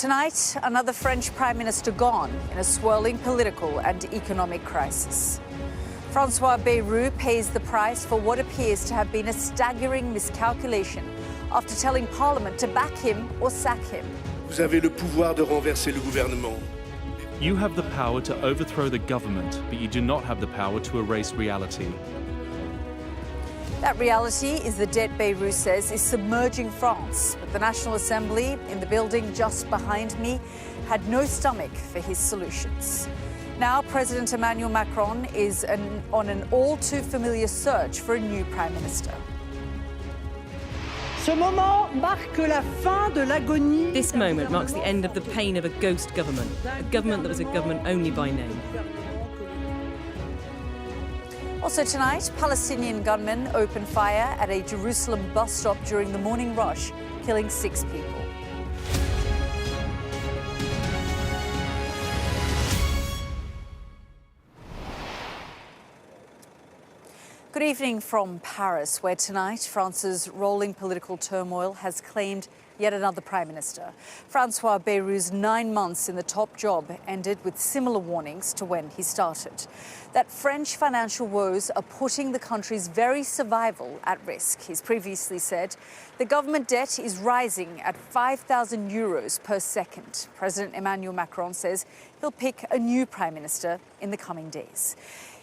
Tonight, another French Prime Minister gone in a swirling political and economic crisis. Francois Bayrou pays the price for what appears to have been a staggering miscalculation after telling Parliament to back him or sack him. Vous avez le pouvoir de renverser le gouvernement. You have the power to overthrow the government, but you do not have the power to erase reality. That reality is the debt Bayrou says is submerging France. But the National Assembly, in the building just behind me, had no stomach for his solutions. Now, President Emmanuel Macron is on an all-too-familiar search for a new Prime Minister. This moment marks the end of the pain of a ghost government, a government that was a government only by name. Also tonight, Palestinian gunmen opened fire at a Jerusalem bus stop during the morning rush, killing 6 people. Good evening from Paris, where tonight France's rolling political turmoil has claimed yet another Prime Minister. Francois Bayrou's 9 months in the top job ended with similar warnings to when he started. That French financial woes are putting the country's very survival at risk. He's previously said the government debt is rising at 5,000 euros per second. President Emmanuel Macron says he'll pick a new Prime Minister in the coming days.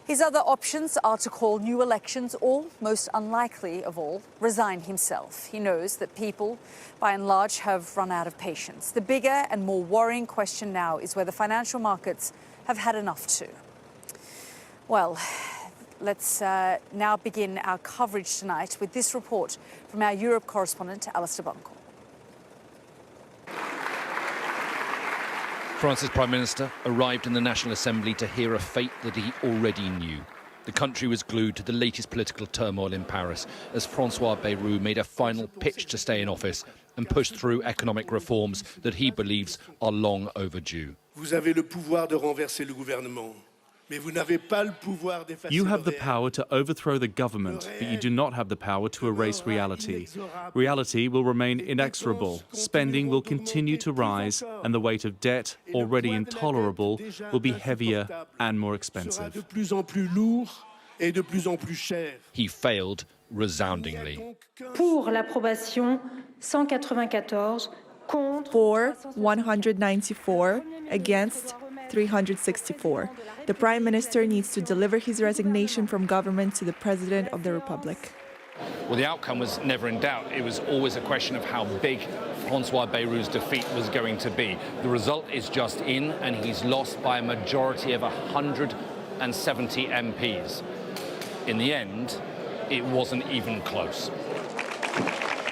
His other options are to call new elections or, most unlikely of all, resign himself. He knows that people, by and large, have run out of patience. The bigger and more worrying question now is whether financial markets have had enough too. Well, let's now begin our coverage tonight with this report from our Europe correspondent, Alistair Bunkle. France's Prime Minister arrived in the National Assembly to hear a fate that he already knew. The country was glued to the latest political turmoil in Paris as Francois Bayrou made a final pitch to stay in office and push through economic reforms that he believes are long overdue. Vous avez le pouvoir de renverser le gouvernement. You have the power to overthrow the government, but you do not have the power to erase reality. Reality will remain inexorable. Spending will continue to rise, and the weight of debt, already intolerable, will be heavier and more expensive. He failed resoundingly. Pour l'approbation 194, contre for 194, against 364. The Prime Minister needs to deliver his resignation from government to the President of the Republic. Well, the outcome was never in doubt. It was always a question of how big Francois Bayrou's defeat was going to be. The result is just in, and he's lost by a majority of 170 MPs. In the end, it wasn't even close.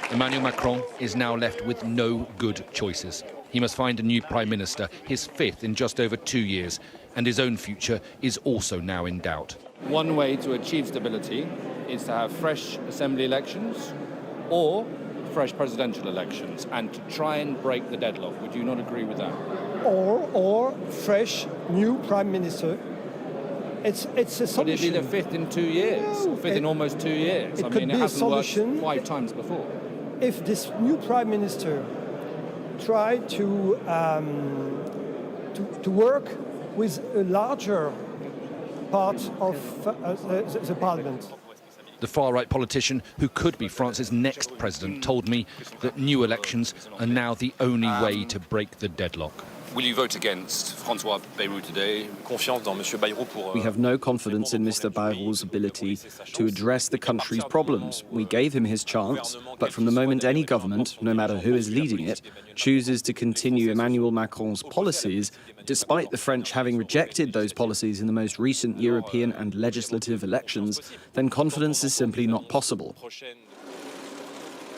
Emmanuel Macron is now left with no good choices. He must find a new Prime Minister, his 5th in just over 2 years, and his own future is also now in doubt. One way to achieve stability is to have fresh assembly elections or fresh presidential elections and to try and break the deadlock. Would you not agree with that? Or fresh new Prime Minister. It's a solution. Would it be the 5th in 2 years? No, 5th in almost 2 years? It could be a solution. Worked 5 times before. If this new Prime Minister tried to work with a larger part of the Parliament. The far-right politician who could be France's next president told me that new elections are now the only way to break the deadlock. Will you vote against Francois Bayrou today? Confiance dans Monsieur Bayrou pour. We have no confidence in Mr. Bayrou's ability to address the country's problems. We gave him his chance, but from the moment any government, no matter who is leading it, chooses to continue Emmanuel Macron's policies, despite the French having rejected those policies in the most recent European and legislative elections, then confidence is simply not possible.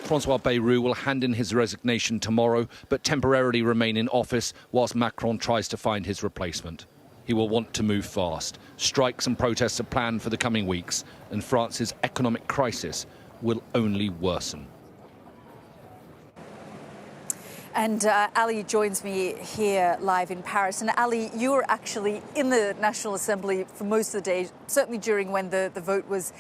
Francois Bayrou will hand in his resignation tomorrow, but temporarily remain in office whilst Macron tries to find his replacement. He will want to move fast. Strikes and protests are planned for the coming weeks, and France's economic crisis will only worsen. And Ali joins me here live in Paris. And Ali, you were actually in the National Assembly for most of the day, certainly during when the vote was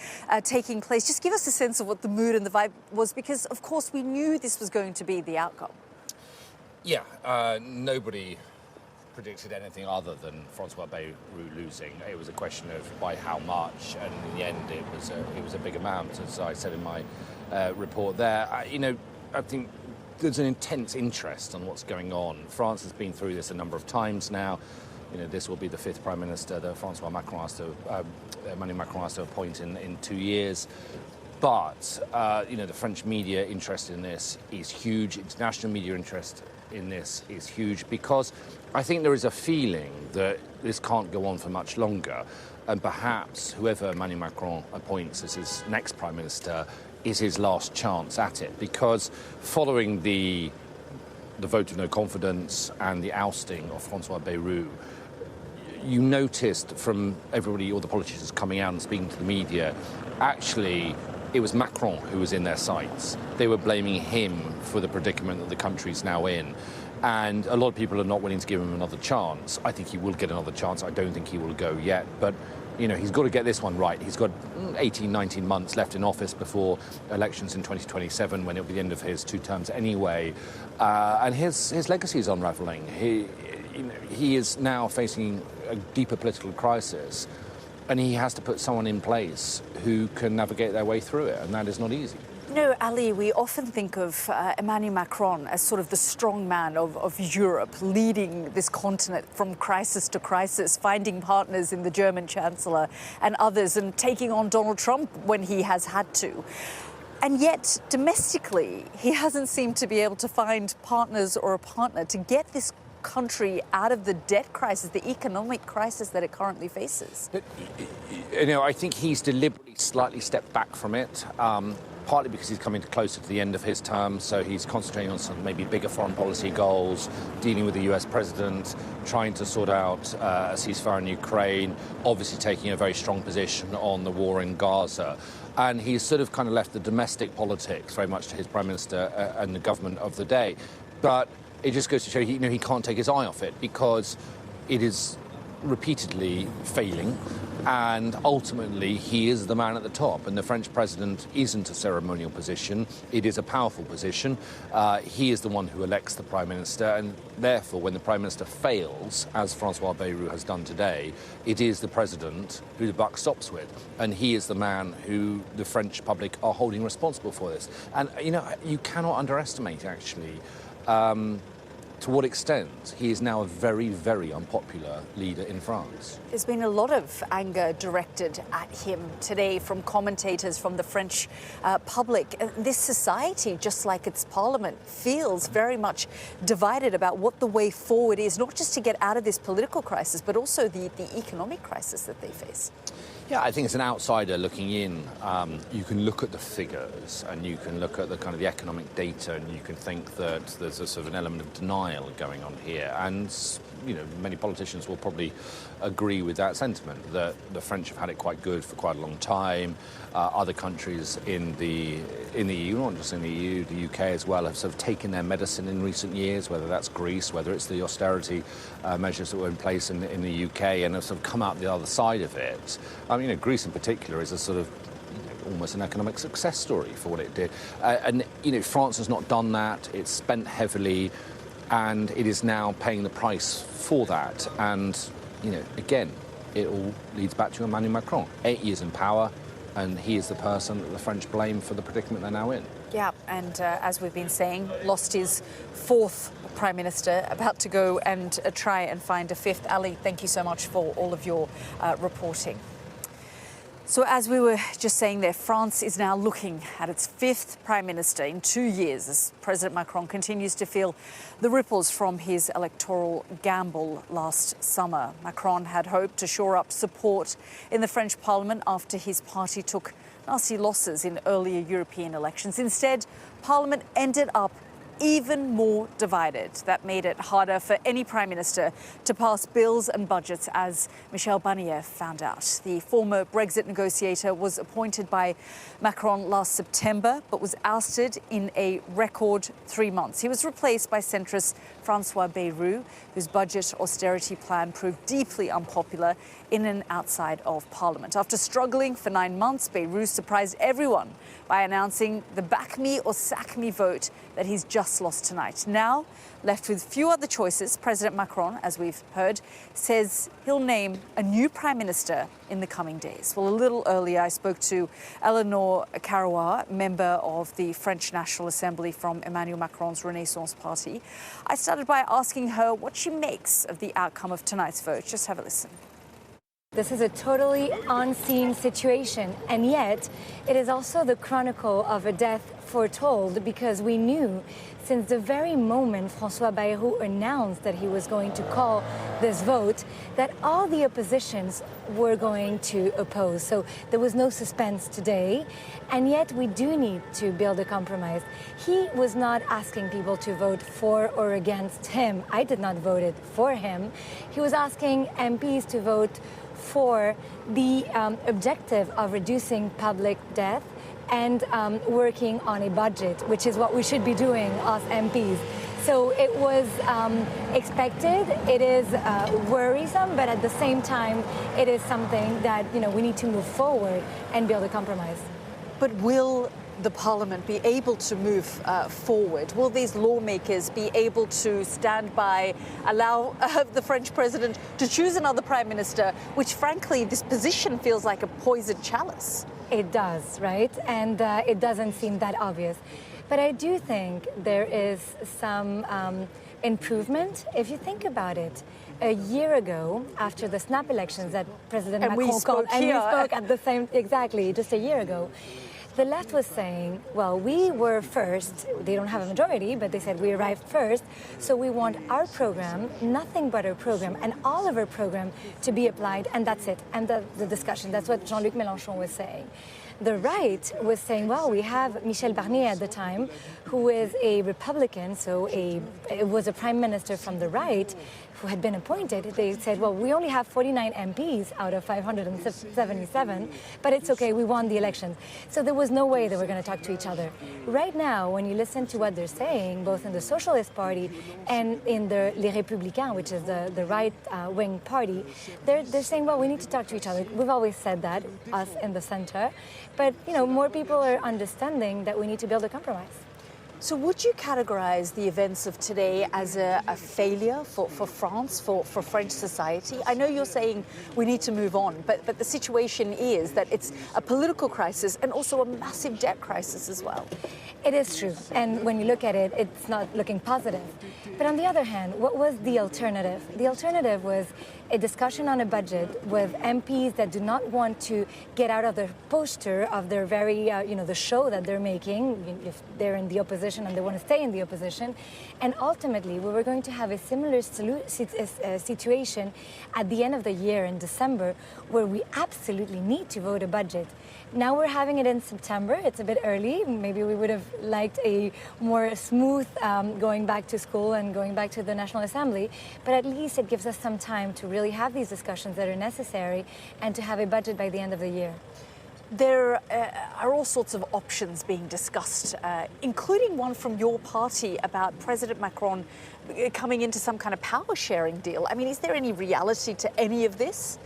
taking place. Just give us a sense of what the mood and the vibe was, because, of course, we knew this was going to be the outcome. Yeah, nobody predicted anything other than Francois Bayrou losing. It was a question of by how much, and in the end it was a big amount, as I said in my report there. I think there's an intense interest on what's going on. France has been through this a number of times now. This will be the fifth prime minister that Emmanuel Macron has to appoint in 2 years. But, the French media interest in this is huge. International media interest in this is huge because I think there is a feeling that this can't go on for much longer. And perhaps whoever Emmanuel Macron appoints as his next prime minister is his last chance at it. Because following the vote of no confidence and the ousting of Francois Bayrou, you noticed from everybody, all the politicians coming out and speaking to the media, actually it was Macron who was in their sights. They were blaming him for the predicament that the country's now in. And a lot of people are not willing to give him another chance. I think he will get another chance. I don't think he will go yet. But, he's got to get this one right. He's got 18, 19 months left in office before elections in 2027, when it'll be the end of his 2 terms anyway. And his legacy is unraveling. He is now facing a deeper political crisis, and he has to put someone in place who can navigate their way through it, and that is not easy. Ali, we often think of Emmanuel Macron as sort of the strong man of Europe, leading this continent from crisis to crisis, finding partners in the German Chancellor and others, and taking on Donald Trump when he has had to. And yet, domestically, he hasn't seemed to be able to find partners or a partner to get this country out of the debt crisis, the economic crisis that it currently faces. I think he's deliberately slightly stepped back from it, partly because he's coming closer to the end of his term, so he's concentrating on some maybe bigger foreign policy goals, dealing with the US president, trying to sort out a ceasefire in Ukraine, obviously taking a very strong position on the war in Gaza. And he's sort of kind of left the domestic politics very much to his prime minister and the government of the day. But it just goes to show he can't take his eye off it, because it is repeatedly failing, and ultimately he is the man at the top, and the French president isn't a ceremonial position. It is a powerful position. He is the one who elects the prime minister, and therefore when the prime minister fails, as Francois Bayrou has done today, it is the president who the buck stops with, and he is the man who the French public are holding responsible for this. And you cannot underestimate actually to what extent he is now a very, very unpopular leader in France. There's been a lot of anger directed at him today from commentators, from the French public. This society, just like its parliament, feels very much divided about what the way forward is, not just to get out of this political crisis, but also the economic crisis that they face. Yeah, I think as an outsider looking in, you can look at the figures and you can look at the kind of the economic data, and you can think that there's a sort of an element of denial going on here. And many politicians will probably agree with that sentiment, that the French have had it quite good for quite a long time. Other countries in the EU, not just in the EU, the UK as well, have sort of taken their medicine in recent years, whether that's Greece, whether it's the austerity measures that were in place in the UK, and have sort of come out the other side of it. Greece in particular is a sort of almost an economic success story for what it did. And France has not done that. It's spent heavily, and it is now paying the price for that. And, again, it all leads back to Emmanuel Macron. 8 years in power, and he is the person that the French blame for the predicament they're now in. Yeah, and as we've been saying, lost his 4th Prime Minister, about to go and try and find a 5th. Ali, thank you so much for all of your reporting. So as we were just saying there, France is now looking at its 5th Prime Minister in 2 years as President Macron continues to feel the ripples from his electoral gamble last summer. Macron had hoped to shore up support in the French Parliament after his party took nasty losses in earlier European elections. Instead, Parliament ended up even more divided. That made it harder for any Prime Minister to pass bills and budgets, as Michel Barnier found out. The former Brexit negotiator was appointed by Macron last September, but was ousted in a record 3 months. He was replaced by centrist Francois Bayrou, whose budget austerity plan proved deeply unpopular in and outside of Parliament. After struggling for 9 months, Bayrou surprised everyone by announcing the back me or sack me vote that he's just lost tonight. Now, left with few other choices, President Macron, as we've heard, says he'll name a new prime minister in the coming days. Well, a little earlier, I spoke to Eleanor Carrois, member of the French National Assembly from Emmanuel Macron's Renaissance Party. I started by asking her what she makes of the outcome of tonight's vote. Just have a listen. This is a totally unseen situation, and yet it is also the chronicle of a death foretold, because we knew since the very moment François Bayrou announced that he was going to call this vote that all the oppositions were going to oppose. So there was no suspense today, and yet we do need to build a compromise. He was not asking people to vote for or against him. I did not vote for him. He was asking MPs to vote for the objective of reducing public debt and working on a budget, which is what we should be doing as MPs. So it was expected, it is worrisome, but at the same time, it is something that we need to move forward and build a compromise. But will the Parliament be able to move forward? Will these lawmakers be able to stand by, allow the French president to choose another prime minister, which frankly, this position feels like a poisoned chalice? It does, right? And it doesn't seem that obvious. But I do think there is some improvement. If you think about it, a year ago, after the snap elections that President Macron called, and we spoke at the same, exactly, just a year ago, the left was saying, well, we were first. They don't have a majority, but they said we arrived first. So we want our program, nothing but our program, and all of our program to be applied, and that's it. And the discussion, that's what Jean-Luc Mélenchon was saying. The right was saying, well, we have Michel Barnier at the time, who is a Republican, so it was a prime minister from the right, who had been appointed. They said, well, we only have 49 MPs out of 577, but it's okay, we won the elections. So there was no way they were going to talk to each other. Right now, when you listen to what they're saying, both in the Socialist Party and in the Les Républicains, which is the right-wing party, they're saying, well, we need to talk to each other. We've always said that, us in the center. But, more people are understanding that we need to build a compromise. So would you categorize the events of today as a failure for France, for French society? I know you're saying we need to move on, but the situation is that it's a political crisis and also a massive debt crisis as well. It is true. And when you look at it, it's not looking positive. But on the other hand, what was the alternative? The alternative was a discussion on a budget with MPs that do not want to get out of the posture of their very, the show that they're making, if they're in the opposition and they want to stay in the opposition. And ultimately, we were going to have a similar situation at the end of the year in December, where we absolutely need to vote a budget. Now we're having it in September. It's a bit early. Maybe we would have liked a more smooth going back to school and going back to the National Assembly. But at least it gives us some time to really have these discussions that are necessary and to have a budget by the end of the year. There are all sorts of options being discussed, including one from your party about President Macron coming into some kind of power-sharing deal. I mean, is there any reality to any of this?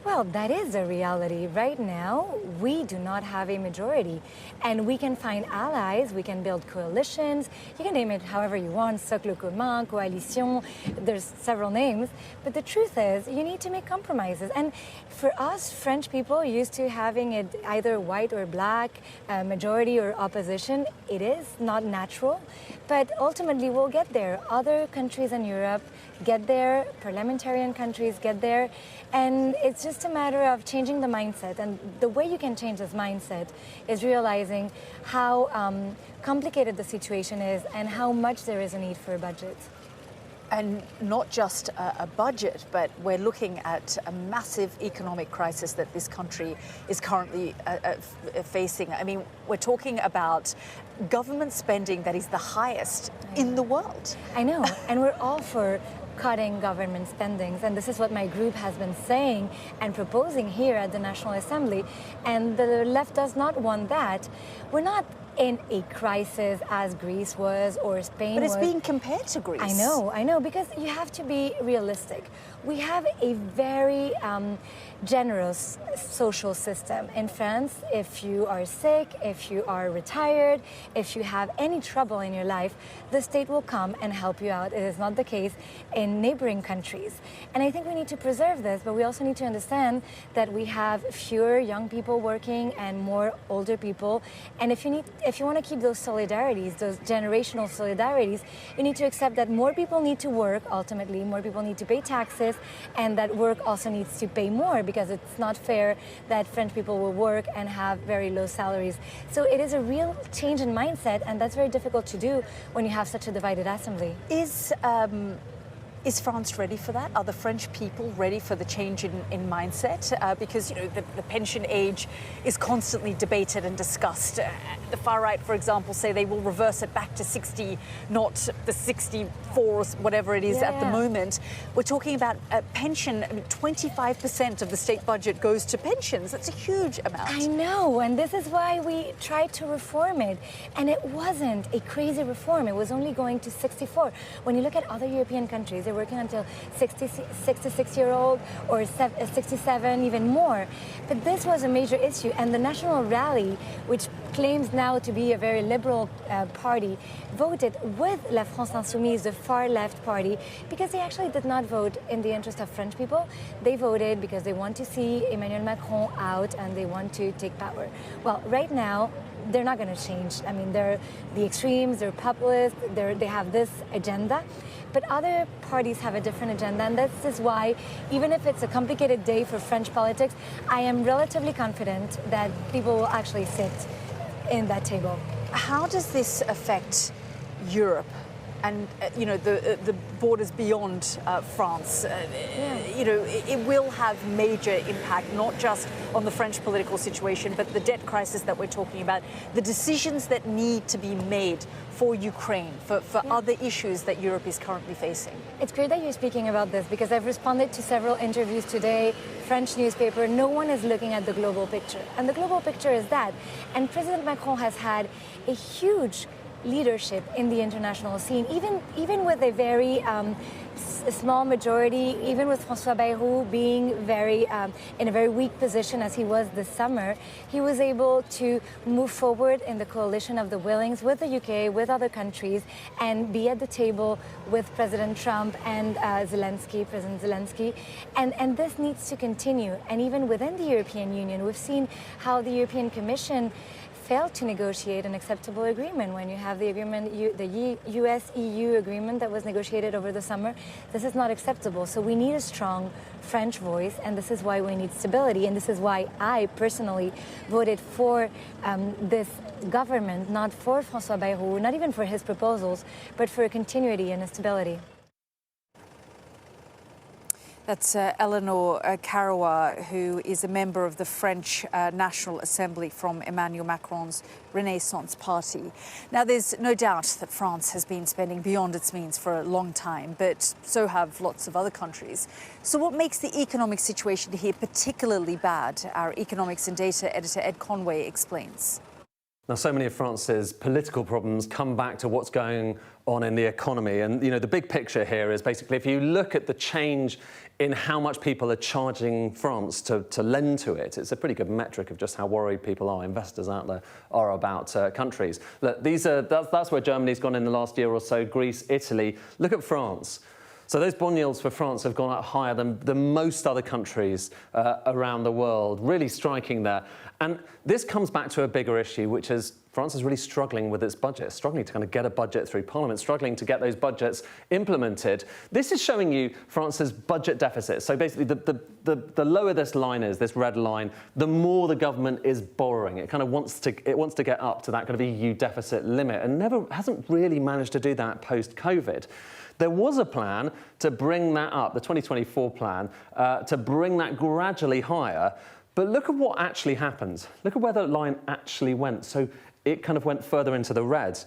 Well, that is a reality. Right now, we do not have a majority. And we can find allies, we can build coalitions, you can name it however you want, socle commun, coalition, there's several names. But the truth is, you need to make compromises. And for us, French people, used to having it either white or black, majority or opposition, it is not natural. But ultimately, we'll get there. Other countries in Europe get there, parliamentarian countries get there, and it's just a matter of changing the mindset. And the way you can change this mindset is realizing how complicated the situation is and how much there is a need for a budget. And not just a budget, but we're looking at a massive economic crisis that this country is currently facing. I mean, we're talking about government spending that is the highest in the world. I know, and we're all for cutting government spendings, and this is what my group has been saying and proposing here at the National Assembly, and the left does not want that. We're not in a crisis as Greece was or Spain was. But it's being compared to Greece. I know, because you have to be realistic. We have a very generous social system. In France, if you are sick, if you are retired, if you have any trouble in your life, the state will come and help you out. It is not the case in neighboring countries. And I think we need to preserve this, but we also need to understand that we have fewer young people working and more older people. And if you want to keep those solidarities, those generational solidarities, you need to accept that more people need to work, ultimately, more people need to pay taxes, and that work also needs to pay more, because it's not fair that French people will work and have very low salaries. So it is a real change in mindset, and that's very difficult to do when you have such a divided assembly. Is France ready for that? Are the French people ready for the change in mindset? Because, you know, the pension age is constantly debated and discussed. The far right, for example, say they will reverse it back to 60, not the 64, whatever it is at the moment. We're talking about a pension. I mean, 25% of the state budget goes to pensions. That's a huge amount. I know, and this is why we tried to reform it. And it wasn't a crazy reform. It was only going to 64. When you look at other European countries, they're working until 66-year-old or 67, even more. But this was a major issue, and the National Rally, which claims now to be a very liberal party, voted with La France Insoumise, the far left party, because they actually did not vote in the interest of French people. They voted because they want to see Emmanuel Macron out and they want to take power. Well, right now, they're not going to change. I mean, they're the extremes, they're populists, they have this agenda. But other parties have a different agenda, and this is why, even if it's a complicated day for French politics, I am relatively confident that people will actually sit in that table. How does this affect Europe and you know, the borders beyond France? You know, it will have major impact, not just on the French political situation, but the debt crisis that we're talking about, the decisions that need to be made for Ukraine, for other issues that Europe is currently facing. It's great that you're speaking about this, because I've responded to several interviews today, French newspaper. No one is looking at the global picture. And the global picture is that. And President Macron has had a huge leadership in the international scene, even with a very small majority, even with François Bayrou being in a very weak position as he was this summer, he was able to move forward in the coalition of the willings with the UK, with other countries, and be at the table with President Trump and President Zelensky. And this needs to continue. And even within the European Union, we've seen how the European Commission failed to negotiate an acceptable agreement. When you have the agreement, the US-EU agreement that was negotiated over the summer, this is not acceptable. So we need a strong French voice, and this is why we need stability, and this is why I personally voted for this government, not for François Bayrou, not even for his proposals, but for a continuity and a stability. That's Eleanor Carrois, who is a member of the French National Assembly from Emmanuel Macron's Renaissance Party. Now, there's no doubt that France has been spending beyond its means for a long time, but so have lots of other countries. So what makes the economic situation here particularly bad? Our economics and data editor Ed Conway explains. Now, so many of France's political problems come back to what's going on in the economy. And, you know, the big picture here is basically if you look at the change in how much people are charging France to lend to it, it's a pretty good metric of just how worried people are, investors out there are about countries. Look, that's where Germany's gone in the last year or so, Greece, Italy. Look at France. So those bond yields for France have gone up higher than most other countries around the world, really striking there. And this comes back to a bigger issue, which is France is really struggling with its budget, struggling to kind of get a budget through Parliament, struggling to get those budgets implemented. This is showing you France's budget deficit. So basically, the lower this line is, this red line, the more the government is borrowing. It kind of wants to get up to that kind of EU deficit limit, and hasn't really managed to do that post-COVID. There was a plan to bring that up, the 2024 plan, to bring that gradually higher. But look at what actually happened. Look at where the line actually went. So it kind of went further into the red.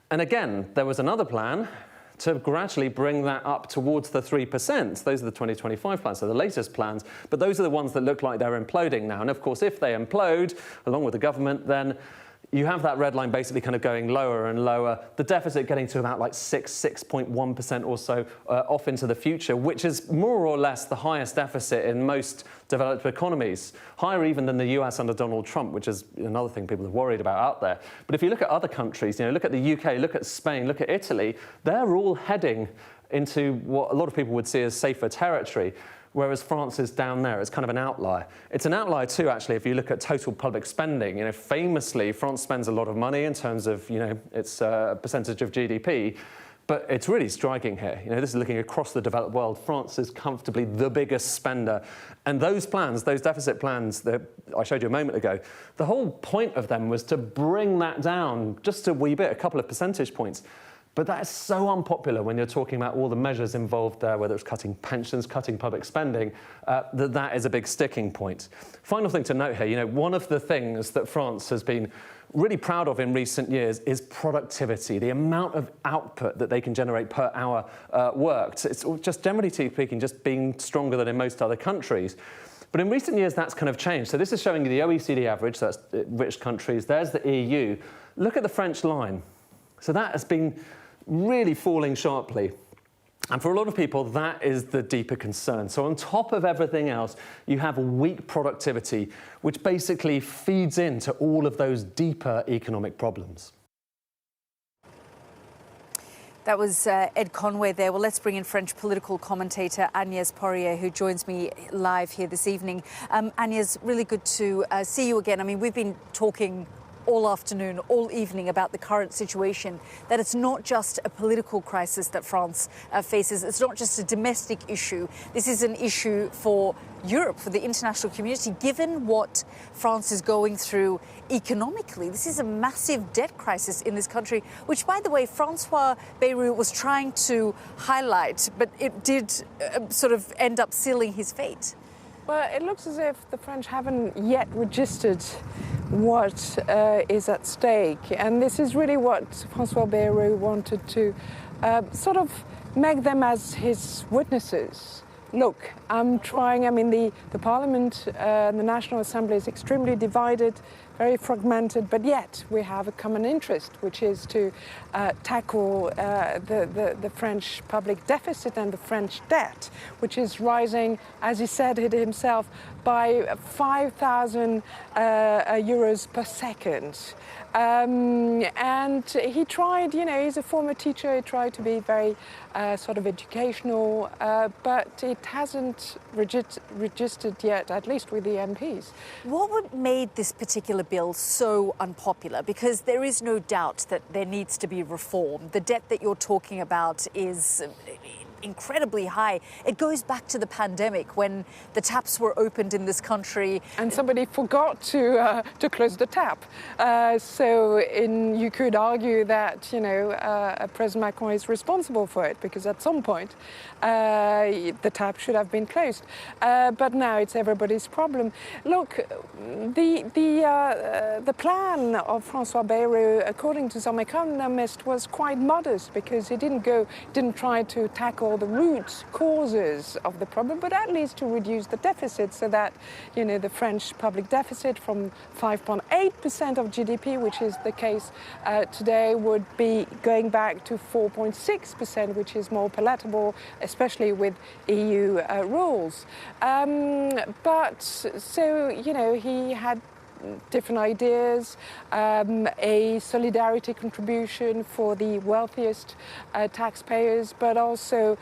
And again, there was another plan to gradually bring that up towards the 3%. Those are the 2025 plans, so the latest plans. But those are the ones that look like they're imploding now. And of course, if they implode, along with the government, then you have that red line basically kind of going lower and lower, the deficit getting to about like 6.1% or so off into the future, which is more or less the highest deficit in most developed economies, higher even than the US under Donald Trump, which is another thing people are worried about out there. But if you look at other countries, look at the UK, look at Spain, look at Italy, they're all heading into what a lot of people would see as safer territory. Whereas France is down there. It's kind of an outlier. It's an outlier too, actually, if you look at total public spending. Famously, France spends a lot of money in terms of, its percentage of GDP, but it's really striking here. This is looking across the developed world. France is comfortably the biggest spender. And those plans, those deficit plans that I showed you a moment ago, the whole point of them was to bring that down just a wee bit, a couple of percentage points. But that is so unpopular when you're talking about all the measures involved there, whether it's cutting pensions, cutting public spending, that is a big sticking point. Final thing to note here, one of the things that France has been really proud of in recent years is productivity, the amount of output that they can generate per hour worked. It's just generally speaking, just being stronger than in most other countries. But in recent years, that's kind of changed. So this is showing you the OECD average, so that's rich countries. There's the EU. Look at the French line. So that has been really falling sharply. And for a lot of people, that is the deeper concern. So on top of everything else, you have weak productivity, which basically feeds into all of those deeper economic problems. That was Ed Conway there. Well, let's bring in French political commentator Agnès Poirier, who joins me live here this evening. Agnès, really good to see you again. I mean, we've been talking all afternoon, all evening about the current situation, that it's not just a political crisis that France faces. It's not just a domestic issue. This is an issue for Europe, for the international community, given what France is going through economically. This is a massive debt crisis in this country, which, by the way, François Bayrou was trying to highlight, but it did sort of end up sealing his fate. Well, it looks as if the French haven't yet registered what is at stake. And this is really what François Bayrou wanted to sort of make them as his witnesses. Look, I'm trying, the Parliament, the National Assembly is extremely divided, very fragmented, but yet we have a common interest, which is to tackle the French public deficit and the French debt, which is rising, as he said it himself, by 5,000 euros per second. And he tried, he's a former teacher, he tried to be very sort of educational, but it hasn't registered yet, at least with the MPs. What made this particular bill so unpopular? Because there is no doubt that there needs to be reform. The debt that you're talking about is incredibly high. It goes back to the pandemic when the taps were opened in this country. And somebody forgot to close the tap. So you could argue that, President Macron is responsible for it, because at some point the tap should have been closed. But now it's everybody's problem. Look, the plan of François Bayrou, according to some economists, was quite modest, because he didn't try to tackle the root causes of the problem, but at least to reduce the deficit, so that the French public deficit from 5.8% of GDP, which is the case today, would be going back to 4.6%, which is more palatable, especially with EU rules. But so he had different ideas, a solidarity contribution for the wealthiest taxpayers, but also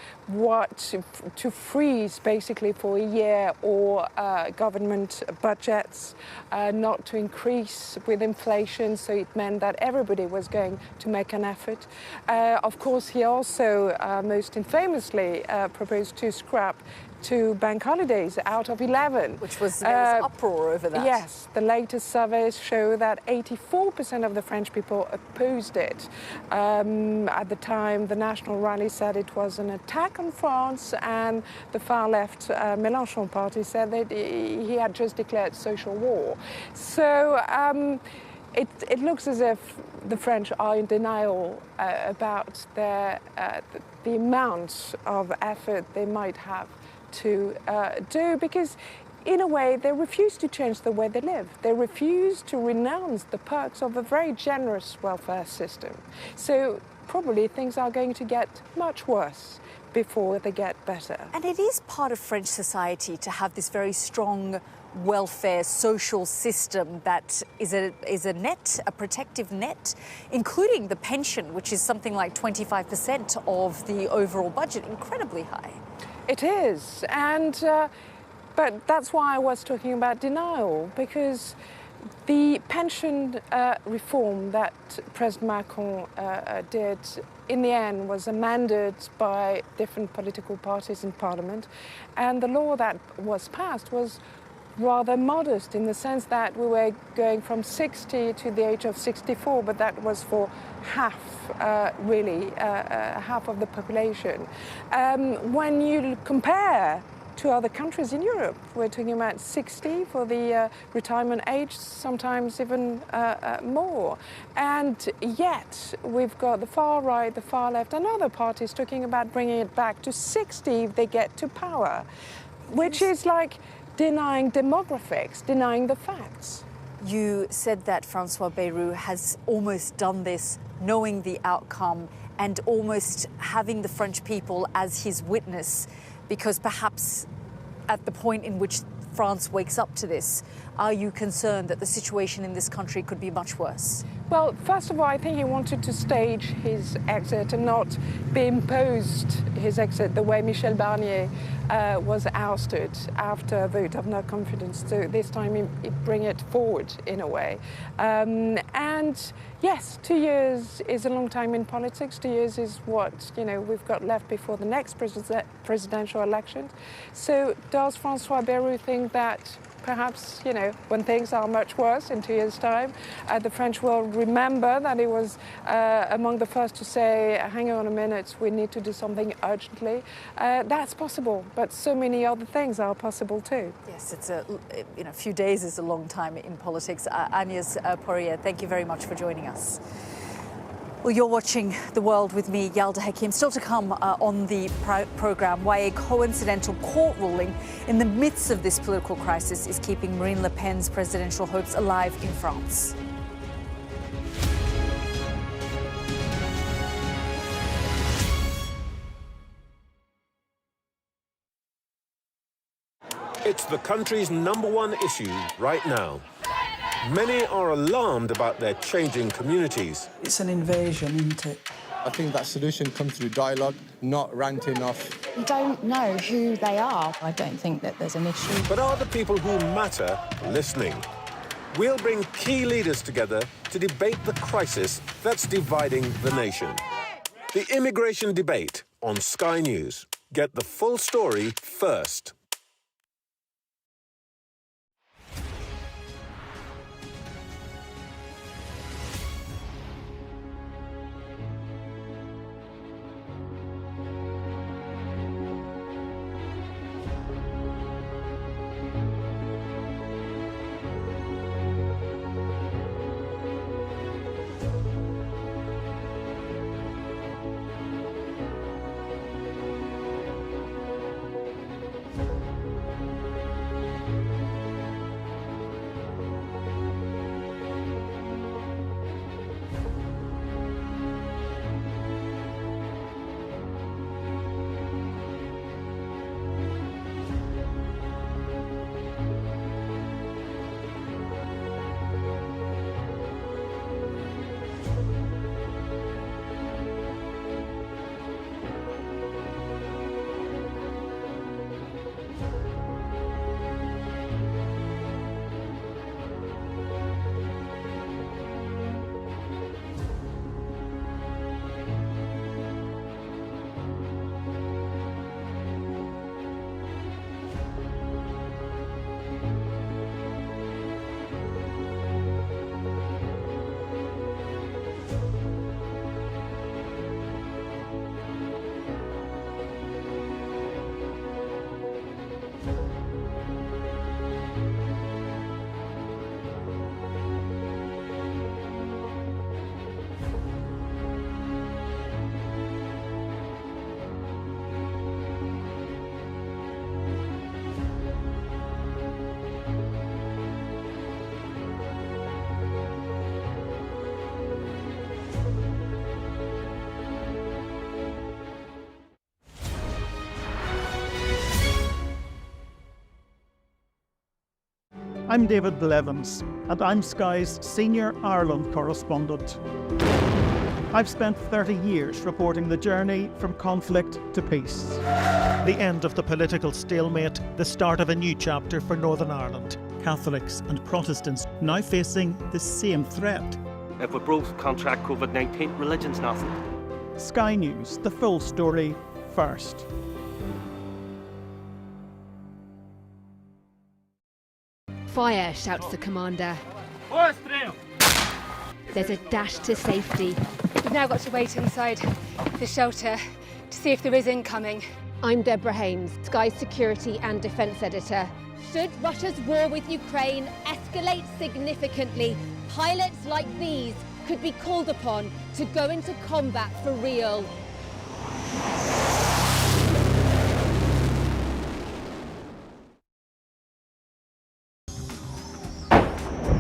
to freeze basically for a year or government budgets, not to increase with inflation, so it meant that everybody was going to make an effort. Of course, he also most infamously proposed to scrap 2 bank holidays out of 11. Which was, there was uproar over that. Yes, the latest surveys show that 84% of the French people opposed it. At the time, the National Rally said it was an attack on France, and the far-left Mélenchon party said that he had just declared social war. So it looks as if the French are in denial about the amount of effort they might have to do, because in a way, they refuse to change the way they live. They refuse to renounce the perks of a very generous welfare system. So probably things are going to get much worse before they get better. And it is part of French society to have this very strong welfare social system that is a net, a protective net, including the pension, which is something like 25% of the overall budget, incredibly high. It is, and but that's why I was talking about denial, because the pension reform that President Macron did in the end was amended by different political parties in Parliament, and the law that was passed was rather modest in the sense that we were going from 60 to the age of 64, but that was for half, really, half of the population. When you compare to other countries in Europe, we're talking about 60 for the retirement age, sometimes even more. And yet we've got the far right, the far left, and other parties talking about bringing it back to 60 if they get to power, which is like denying demographics, denying the facts. You said that Francois Bayrou has almost done this, knowing the outcome and almost having the French people as his witness, because perhaps at the point in which France wakes up to this, are you concerned that the situation in this country could be much worse? Well, first of all, I think he wanted to stage his exit and not be imposed his exit the way Michel Barnier was ousted after a vote of no confidence. So this time he bring it forward in a way. And yes, 2 years is a long time in politics. 2 years is what, you know, we've got left before the next presidential election. So does Francois Bayrou think that perhaps, you know, when things are much worse in 2 years' time, the French will remember that he was among the first to say, hang on a minute, we need to do something urgently. That's possible, but so many other things are possible too. Yes, it's a few days is a long time in politics. Agnès Poirier, thank you very much for joining us. Well, you're watching The World with me, Yalda Hakim. Still to come on the programme, why a coincidental court ruling in the midst of this political crisis is keeping Marine Le Pen's presidential hopes alive in France. It's the country's #1 issue right now. Many are alarmed about their changing communities. It's an invasion, isn't it? I think that solution comes through dialogue, not ranting off. We don't know who they are. I don't think that there's an issue. But are the people who matter listening? We'll bring key leaders together to debate the crisis that's dividing the nation. The immigration debate on Sky News. Get the full story first. I'm David Blevins, and I'm Sky's Senior Ireland Correspondent. I've spent 30 years reporting the journey from conflict to peace. The end of the political stalemate, the start of a new chapter for Northern Ireland. Catholics and Protestants now facing the same threat. If we both contract COVID-19, religion's nothing. Sky News, the full story first. Fire, shouts the commander. There's a dash to safety. We've now got to wait inside the shelter to see if there is incoming. I'm Deborah Hames, Sky's security and defence editor. Should Russia's war with Ukraine escalate significantly, pilots like these could be called upon to go into combat for real.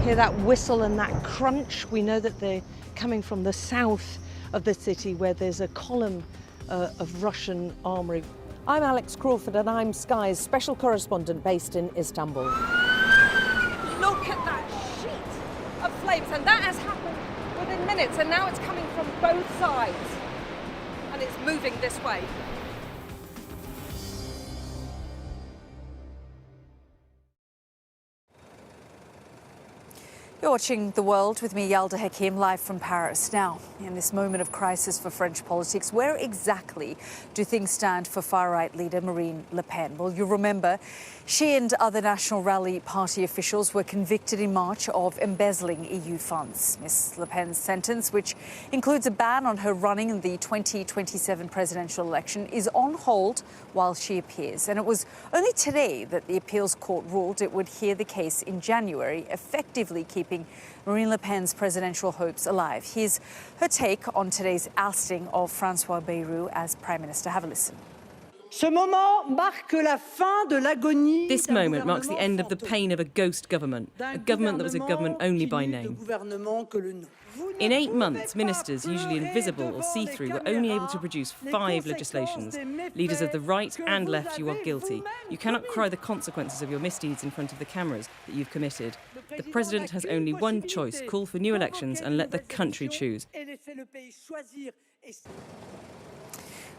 Hear that whistle and that crunch? We know that they're coming from the south of the city where there's a column of Russian armoury. I'm Alex Crawford and I'm Sky's special correspondent based in Istanbul. Look at that sheet of flames, and that has happened within minutes, and now it's coming from both sides, and it's moving this way. You're watching The World with me, Yalda Hakim, live from Paris. Now, in this moment of crisis for French politics, where exactly do things stand for far-right leader Marine Le Pen? Well, you remember she and other National Rally Party officials were convicted in March of embezzling EU funds. Ms. Le Pen's sentence, which includes a ban on her running in the 2027 presidential election, is on hold while she appears. And it was only today that the appeals court ruled it would hear the case in January, effectively keeping Marine Le Pen's presidential hopes alive. Here's her take on today's ousting of François Bayrou as Prime Minister. Have a listen. This moment marks the end of the pain of a ghost government, a government that was a government only by name. In 8 months, ministers, usually invisible or see-through, were only able to produce 5 legislations. Leaders of the right and left, you are guilty. You cannot cry the consequences of your misdeeds in front of the cameras that you've committed. The president has only one choice: call for new elections and let the country choose.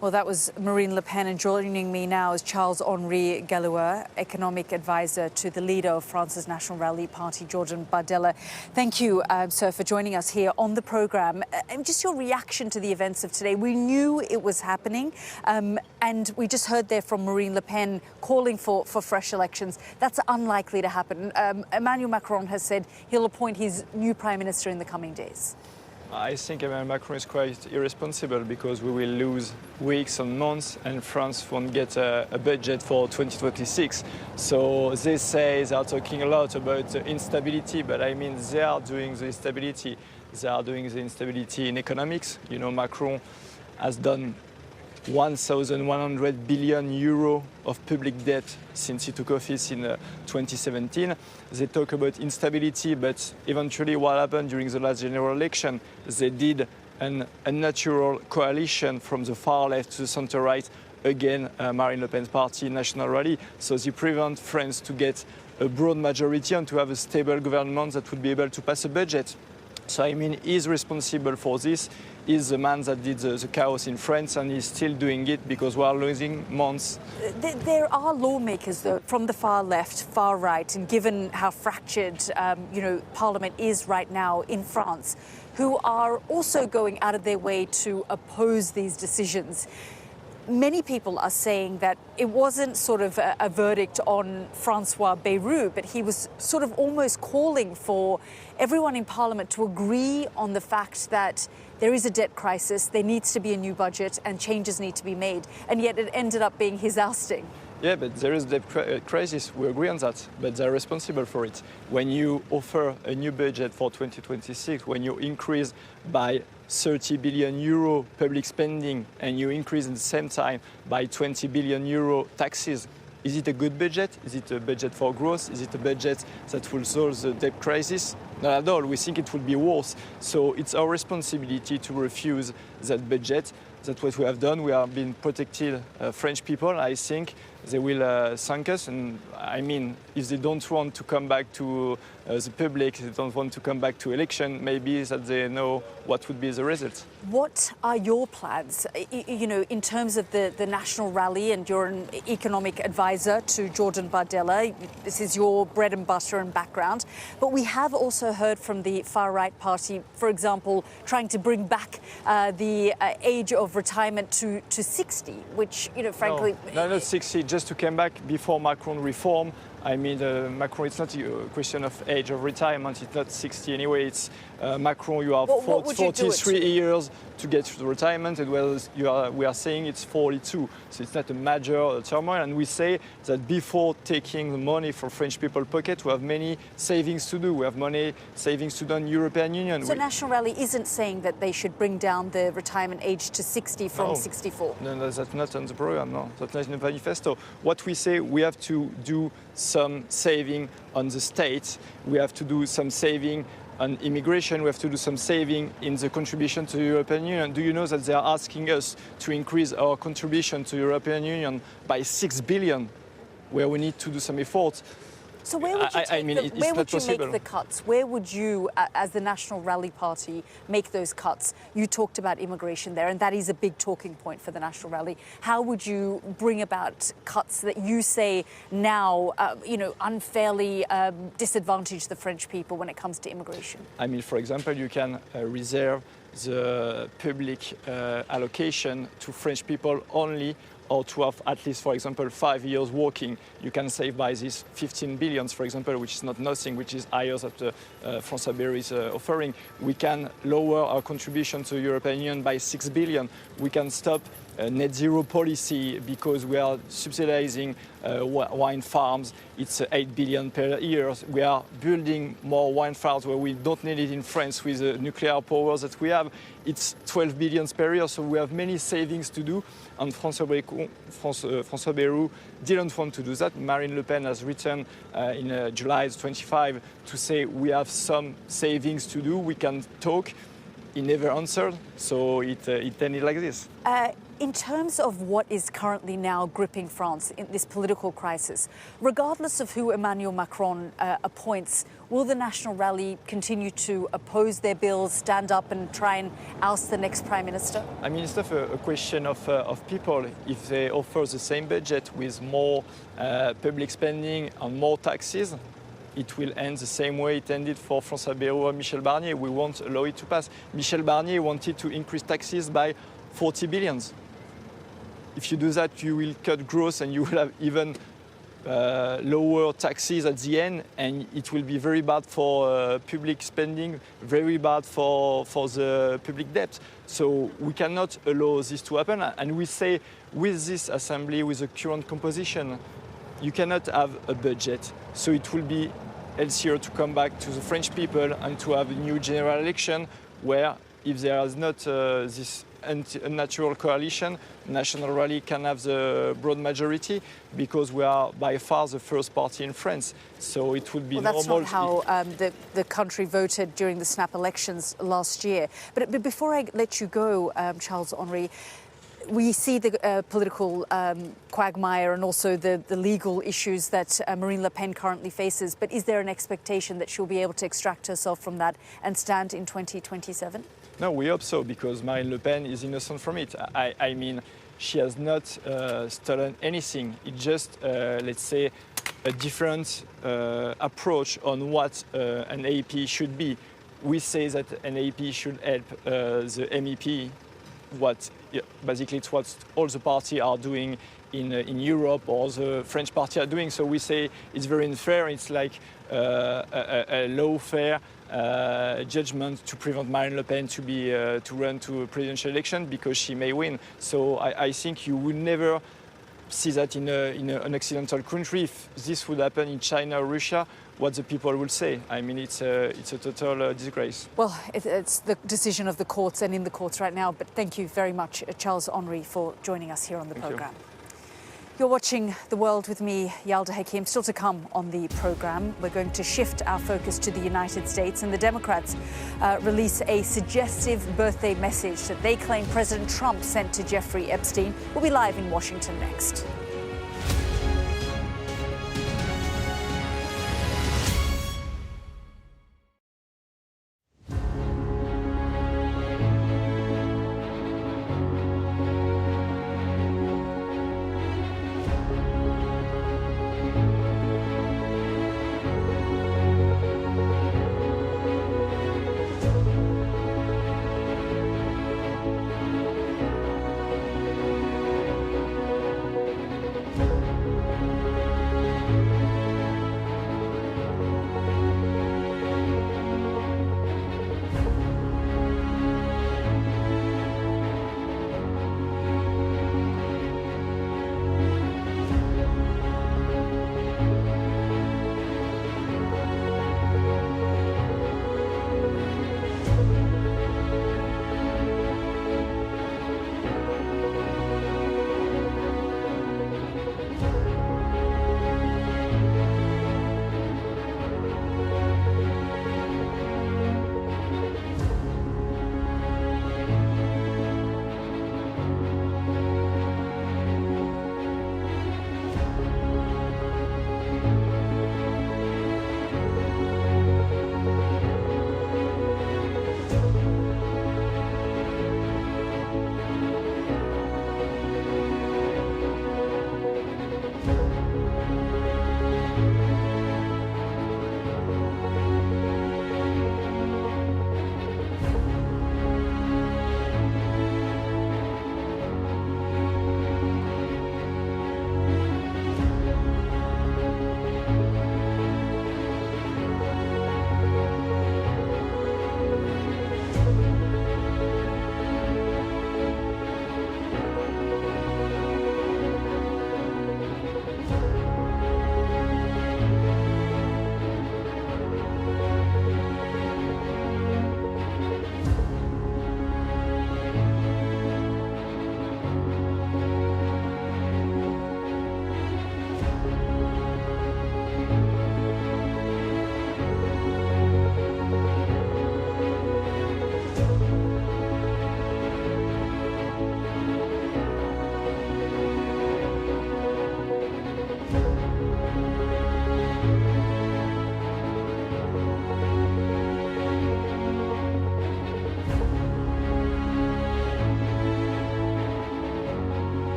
Well, that was Marine Le Pen, and joining me now is Charles-Henri Gallouer, economic advisor to the leader of France's National Rally Party, Jordan Bardella. Thank you, sir, for joining us here on the programme. And just your reaction to the events of today. We knew it was happening, and we just heard there from Marine Le Pen calling for fresh elections. That's unlikely to happen. Emmanuel Macron has said he'll appoint his new Prime Minister in the coming days. I think Emmanuel Macron is quite irresponsible because we will lose weeks and months and France won't get a budget for 2026. So they say they are talking a lot about instability, but I mean they are doing the instability. They are doing the instability in economics. You know, Macron has done 1,100 billion euro of public debt since he took office in 2017. They talk about instability, but eventually what happened during the last general election, they did an unnatural coalition from the far left to the center right, again Marine Le Pen's party, National Rally. So they prevent France to get a broad majority and to have a stable government that would be able to pass a budget. So I mean, he's responsible for this. He's the man that did the chaos in France, and he's still doing it because we are losing months. There are lawmakers, though, from the far left, far right, and given how fractured, Parliament is right now in France, who are also going out of their way to oppose these decisions. Many people are saying that it wasn't sort of a verdict on François Bayrou, but he was sort of almost calling for everyone in Parliament to agree on the fact that there is a debt crisis, there needs to be a new budget, and changes need to be made. And yet it ended up being his ousting. Yeah, but there is a debt crisis. We agree on that, but they're responsible for it. When you offer a new budget for 2026, when you increase by 30 billion euro public spending and you increase at the same time by 20 billion euro taxes, is it a good budget? Is it a budget for growth? Is it a budget that will solve the debt crisis? Not at all. We think it will be worse. So it's our responsibility to refuse that budget. That's what we have done. We have been protected French people. I think they will thank us. And I mean, if they don't want to come back to the public, they don't want to come back to election, maybe that they know what would be the result. What are your plans, you know, in terms of the national rally? And you're an economic advisor to Jordan Bardella. This is your bread and butter and background. But we have also heard from the far-right party, for example, trying to bring back the age of retirement to 60, which, you know, frankly... No, not 60, just to come back before Macron reform. I mean, Macron, it's not a question of age of retirement. It's not 60 anyway. It's Macron, you have 43 years to get to the retirement, and we are saying it's 42. So it's not a major turmoil. And we say that before taking the money from French people's pocket, we have many savings to do. We have money savings to do in European Union. So National Rally isn't saying that they should bring down the retirement age to 60 from 64? No, that's not on the program, no. That's not in the manifesto. What we say, we have to do some saving on the state. We have to do some saving on immigration. We have to do some saving in the contribution to the European Union. Do you know that they are asking us to increase our contribution to the European Union by 6 billion, where we need to do some efforts? So where would you make the cuts? Where would you, as the National Rally Party, make those cuts? You talked about immigration there, and that is a big talking point for the National Rally. How would you bring about cuts that you say now, you know, unfairly disadvantage the French people when it comes to immigration? I mean, for example, you can reserve the public allocation to French people only, or to have at least, for example, 5 years working. You can save by this 15 billion, for example, which is not nothing, which is higher than François Bayrou is offering. We can lower our contribution to the European Union by 6 billion. We can stop net zero policy because we are subsidizing wine farms. It's 8 billion per year. We are building more wine farms where we don't need it in France with the nuclear power that we have. It's 12 billion per year, so we have many savings to do. And François Bayrou didn't want to do that. Marine Le Pen has written in July 25 to say we have some savings to do. We can talk. He never answered, so it ended like this. In terms of what is currently now gripping France in this political crisis, regardless of who Emmanuel Macron appoints, will the National Rally continue to oppose their bills, stand up and try and oust the next Prime Minister? I mean, it's not a question of people. If they offer the same budget with more public spending and more taxes, it will end the same way it ended for François Bayrou and Michel Barnier. We won't allow it to pass. Michel Barnier wanted to increase taxes by 40 billion. If you do that, you will cut growth and you will have even lower taxes at the end, and it will be very bad for public spending, very bad for the public debt. So we cannot allow this to happen. And we say, with this assembly, with the current composition, you cannot have a budget. So it will be healthier to come back to the French people and to have a new general election where, if there is not this unnatural coalition, National Rally can have the broad majority, because we are by far the first party in France. So it would be normal. That's not how the country voted during the snap elections last year. But before I let you go, Charles-Henri, we see the political quagmire and also the legal issues that Marine Le Pen currently faces. But is there an expectation that she'll be able to extract herself from that and stand in 2027? No, we hope so, because Marine Le Pen is innocent from it. I mean, she has not stolen anything. It's just, let's say, a different approach on what an AP should be. We say that an AP should help the MEP. Basically, it's what all the parties are doing in Europe, or the French party are doing. So we say it's very unfair. It's like a lawfare judgment to prevent Marine Le Pen to run to a presidential election because she may win. So I think you would never see that in an occidental country. If this would happen in China or Russia, what the people will say. I mean, it's a total disgrace. Well, it's the decision of the courts and in the courts right now. But thank you very much, Charles-Henri, for joining us here on the programme. You're watching The World with me, Yalda Hakim. Still to come on the programme, we're going to shift our focus to the United States, and the Democrats release a suggestive birthday message that they claim President Trump sent to Jeffrey Epstein. We'll be live in Washington next.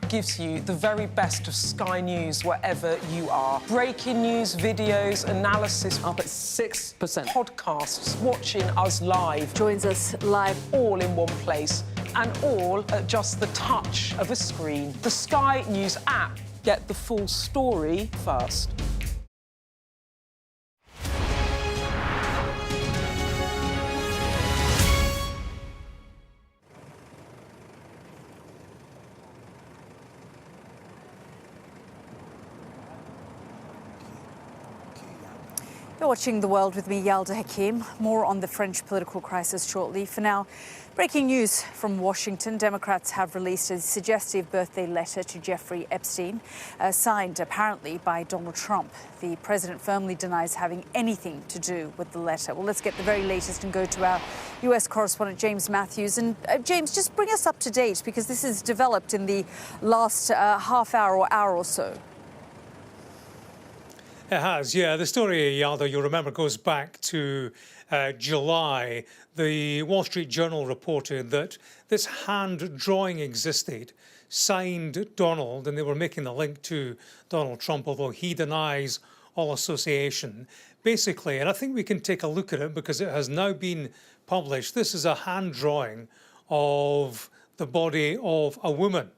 Gives you the very best of Sky News wherever you are. Breaking news, videos, analysis, up at 6%. Podcasts, watching us live. Joins us live. All in one place, and all at just the touch of a screen. The Sky News app. Get the full story first. You're watching The World with me, Yalda Hakim. More on the French political crisis shortly. For now, breaking news from Washington. Democrats have released a suggestive birthday letter to Jeffrey Epstein, signed apparently by Donald Trump. The president firmly denies having anything to do with the letter. Well, let's get the very latest and go to our US correspondent, James Matthews. And James, just bring us up to date, because this has developed in the last half hour or hour or so. It has, yeah. The story, Yalda, you'll remember, goes back to July. The Wall Street Journal reported that this hand drawing existed, signed Donald, and they were making the link to Donald Trump, although he denies all association. Basically, and I think we can take a look at it because it has now been published, this is a hand drawing of the body of a woman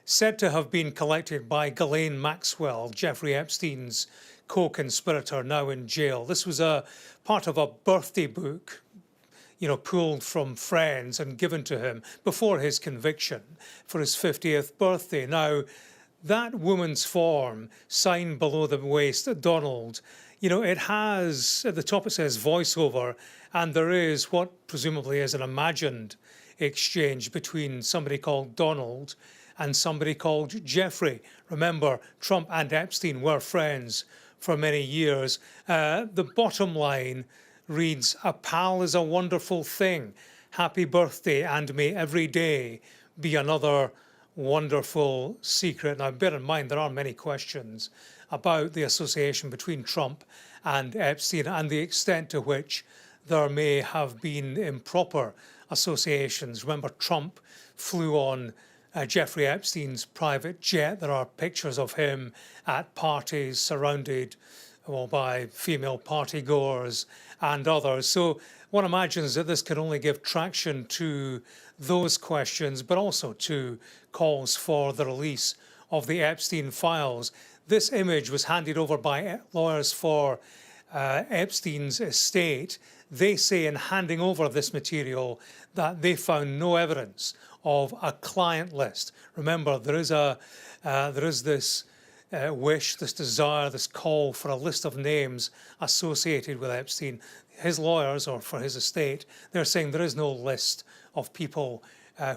said to have been collected by Ghislaine Maxwell, Jeffrey Epstein's co-conspirator, now in jail. This was a part of a birthday book, you know, pulled from friends and given to him before his conviction for his 50th birthday. Now, that woman's form, signed below the waist, Donald, you know, it has, at the top it says voiceover, and there is what presumably is an imagined exchange between somebody called Donald and somebody called Jeffrey. Remember, Trump and Epstein were friends for many years. The bottom line reads, "A pal is a wonderful thing. Happy birthday, and may every day be another wonderful secret." Now, bear in mind, there are many questions about the association between Trump and Epstein and the extent to which there may have been improper associations. Remember, Trump flew on Jeffrey Epstein's private jet. There are pictures of him at parties surrounded, well, by female partygoers and others. So one imagines that this can only give traction to those questions, but also to calls for the release of the Epstein files. This image was handed over by lawyers for Epstein's estate. They say in handing over this material that they found no evidence of a client list. Remember, there is this wish, this desire, this call for a list of names associated with Epstein. His lawyers, or for his estate, they're saying there is no list of people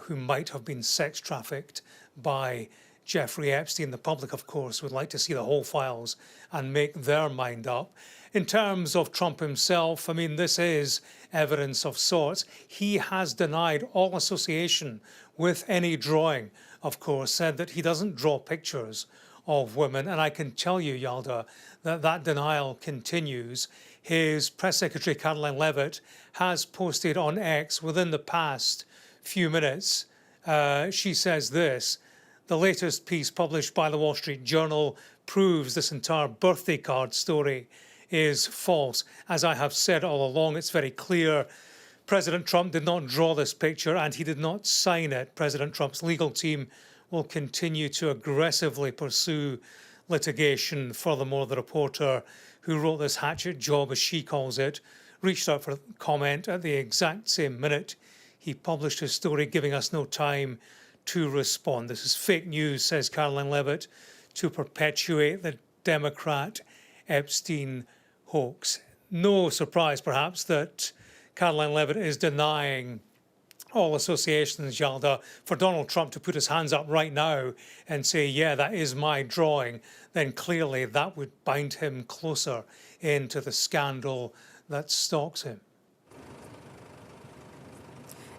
who might have been sex trafficked by Jeffrey Epstein. The public, of course, would like to see the whole files and make their mind up. In terms of Trump himself, I mean, this is evidence of sorts. He has denied all association with any drawing, of course, said that he doesn't draw pictures of women. And I can tell you, Yalda, that that denial continues. His press secretary, Caroline Levitt, has posted on X within the past few minutes. She says this: "The latest piece published by the Wall Street Journal proves this entire birthday card story is false. As I have said all along, it's very clear President Trump did not draw this picture and he did not sign it. President Trump's legal team will continue to aggressively pursue litigation." Furthermore, the reporter who wrote this hatchet job, as she calls it, reached out for comment at the exact same minute he published his story, giving us no time to respond. "This is fake news," says Caroline Levitt, "to perpetuate the Democrat Epstein hoax." No surprise, perhaps, that Caroline Levitt is denying all associations, Yalda. For Donald Trump to put his hands up right now and say, yeah, that is my drawing, then clearly that would bind him closer into the scandal that stalks him.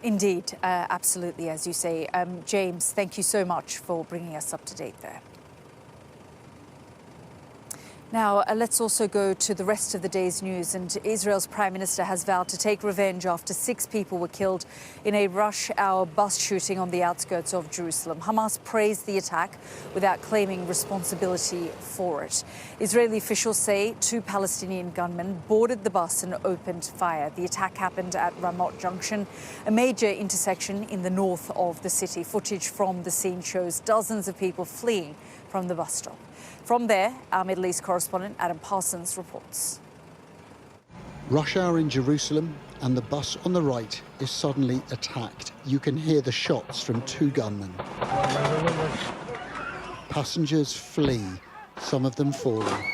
Indeed, absolutely, as you say. James, thank you so much for bringing us up to date there. Now, let's also go to the rest of the day's news. And Israel's Prime Minister has vowed to take revenge after 6 people were killed in a rush-hour bus shooting on the outskirts of Jerusalem. Hamas praised the attack without claiming responsibility for it. Israeli officials say 2 Palestinian gunmen boarded the bus and opened fire. The attack happened at Ramot Junction, a major intersection in the north of the city. Footage from the scene shows dozens of people fleeing from the bus stop. From there, our Middle East correspondent Adam Parsons reports. Rush hour in Jerusalem, and the bus on the right is suddenly attacked. You can hear the shots from 2 gunmen. Passengers flee, some of them falling.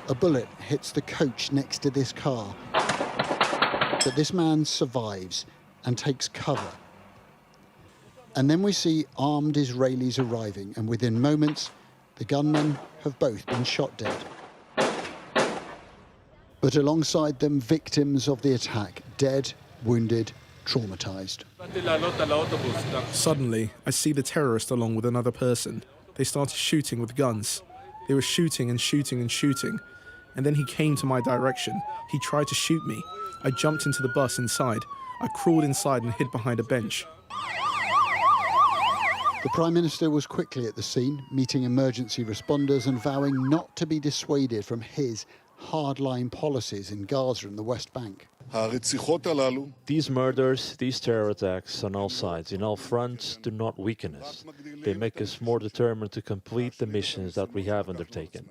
A bullet hits the coach next to this car, but this man survives and takes cover. And then we see armed Israelis arriving, and within moments, the gunmen have both been shot dead. But alongside them, victims of the attack, dead, wounded, traumatized. Suddenly, I see the terrorist along with another person. They started shooting with guns. They were shooting and shooting and shooting. And then he came to my direction. He tried to shoot me. I jumped into the bus inside. I crawled inside and hid behind a bench. The Prime Minister was quickly at the scene, meeting emergency responders and vowing not to be dissuaded from his hardline policies in Gaza and the West Bank. These murders, these terror attacks on all sides, in all fronts, do not weaken us. They make us more determined to complete the missions that we have undertaken.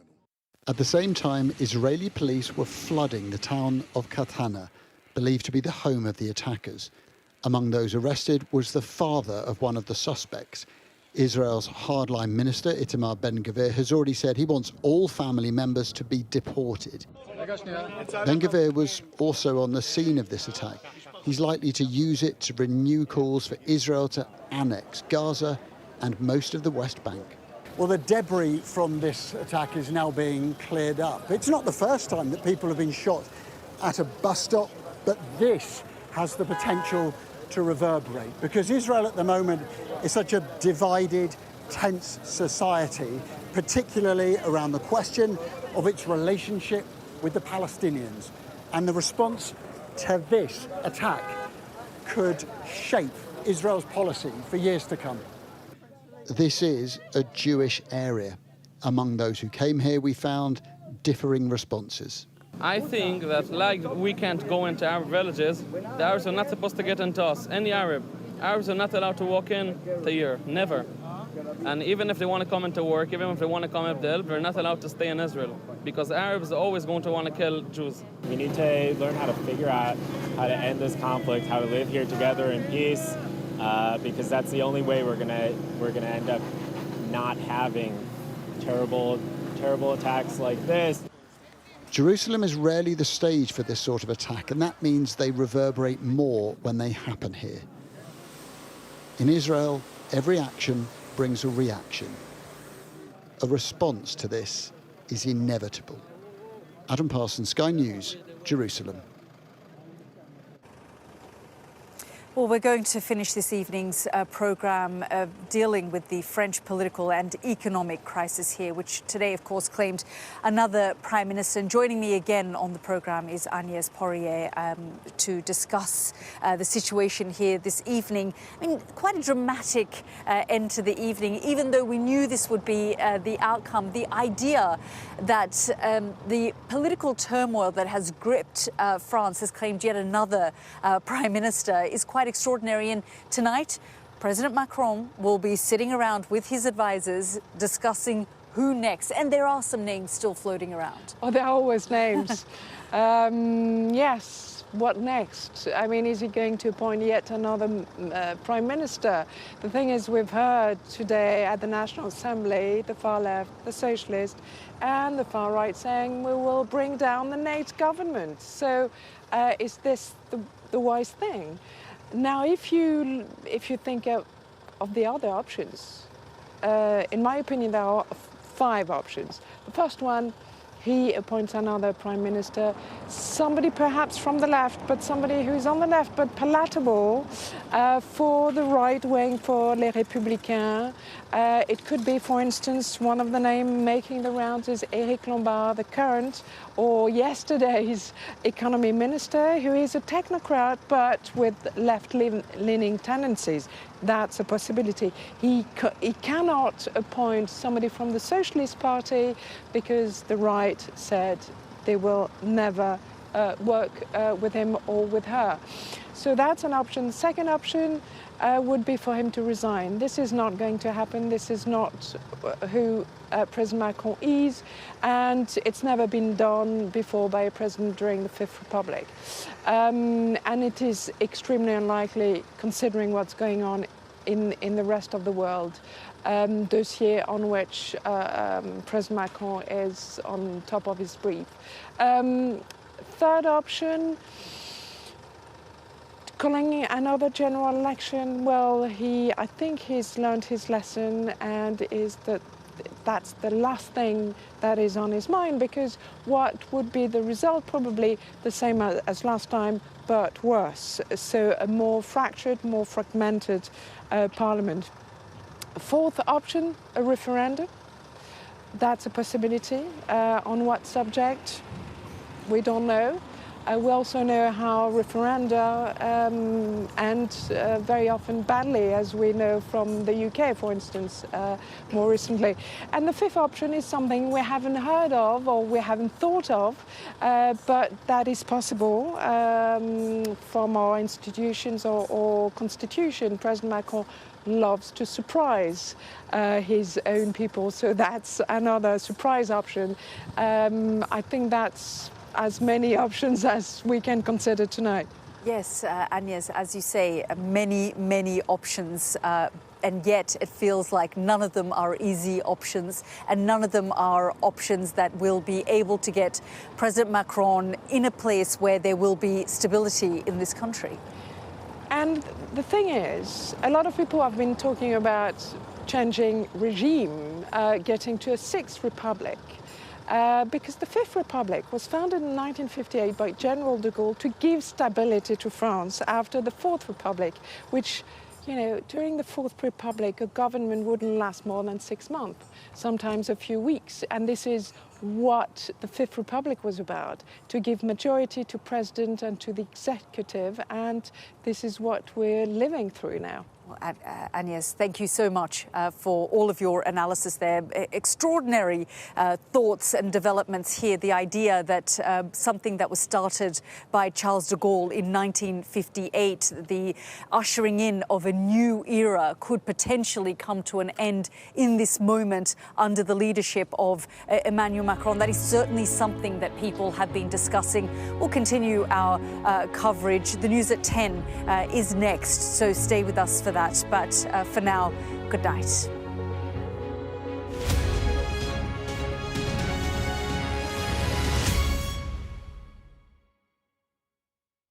At the same time, Israeli police were flooding the town of Katana, believed to be the home of the attackers. Among those arrested was the father of one of the suspects. Israel's hardline minister, Itamar Ben-Gvir, has already said he wants all family members to be deported. Ben-Gvir was also on the scene of this attack. He's likely to use it to renew calls for Israel to annex Gaza and most of the West Bank. Well, the debris from this attack is now being cleared up. It's not the first time that people have been shot at a bus stop, but this has the potential to reverberate, because Israel at the moment is such a divided, tense society, particularly around the question of its relationship with the Palestinians. And the response to this attack could shape Israel's policy for years to come. This is a Jewish area. Among those who came here, we found differing responses. I think that, like we can't go into Arab villages, the Arabs are not supposed to get into us. Any Arab. Arabs are not allowed to walk in to here, never. And even if they want to come into work, even if they want to come up the hill, they're not allowed to stay in Israel, because Arabs are always going to want to kill Jews. We need to learn how to figure out how to end this conflict, how to live here together in peace, because that's the only way we're gonna end up not having terrible attacks like this. Jerusalem is rarely the stage for this sort of attack, and that means they reverberate more when they happen here. In Israel, every action brings a reaction. A response to this is inevitable. Adam Parsons, Sky News, Jerusalem. Well, we're going to finish this evening's programme dealing with the French political and economic crisis here, which today, of course, claimed another Prime Minister. And joining me again on the programme is Agnès Poirier to discuss the situation here this evening. I mean, quite a dramatic end to the evening, even though we knew this would be the outcome. The idea that the political turmoil that has gripped France has claimed yet another Prime Minister is quite extraordinary. And tonight, President Macron will be sitting around with his advisors discussing who next. And there are some names still floating around. Oh, there are always names. Yes, what next? I mean, is he going to appoint yet another Prime Minister? The thing is, we've heard today at the National Assembly, the far left, the socialist, and the far right saying we will bring down the NATO government. So is this the wise thing? Now, if you think of the other options, in my opinion, there are 5 options. The first one, he appoints another Prime Minister, somebody perhaps from the left, but somebody who's on the left, but palatable for the right wing, for Les Républicains. It could be, for instance, one of the names making the rounds is Éric Lombard, the current or yesterday's economy minister, who is a technocrat but with left-leaning tendencies. That's a possibility. He cannot appoint somebody from the Socialist Party because the right said they will never work with him or with her. So that's an option. Second option would be for him to resign. This is not going to happen. This is not who President Macron is, and it's never been done before by a president during the Fifth Republic. And it is extremely unlikely, considering what's going on in the rest of the world. Dossier on which President Macron is on top of his brief. Third option, calling another general election. Well, I think he's learned his lesson, and that's the last thing that is on his mind, because what would be the result? Probably the same as last time, but worse. So a more fractured, more fragmented parliament. Fourth option, a referendum. That's a possibility. On what subject? We don't know. We also know how referenda end very often badly, as we know from the UK, for instance, more recently. And the fifth option is something we haven't heard of or we haven't thought of, but that is possible from our institutions or constitution. President Macron loves to surprise his own people, so that's another surprise option. I think that's as many options as we can consider tonight. Yes, Agnes, as you say, many options. And yet it feels like none of them are easy options, and none of them are options that will be able to get President Macron in a place where there will be stability in this country. And the thing is, a lot of people have been talking about changing regime, getting to a sixth republic. Because the Fifth Republic was founded in 1958 by General de Gaulle to give stability to France after the Fourth Republic, which, you know, during the Fourth Republic, a government wouldn't last more than 6 months, sometimes a few weeks. And this is what the Fifth Republic was about, to give majority to president and to the executive. And this is what we're living through now. Well, Agnes, thank you so much for all of your analysis there. Extraordinary thoughts and developments here. The idea that something that was started by Charles de Gaulle in 1958, the ushering in of a new era, could potentially come to an end in this moment under the leadership of Emmanuel Macron. That is certainly something that people have been discussing. We'll continue our coverage. The news at 10 is next, so stay with us for that. But for now, good night.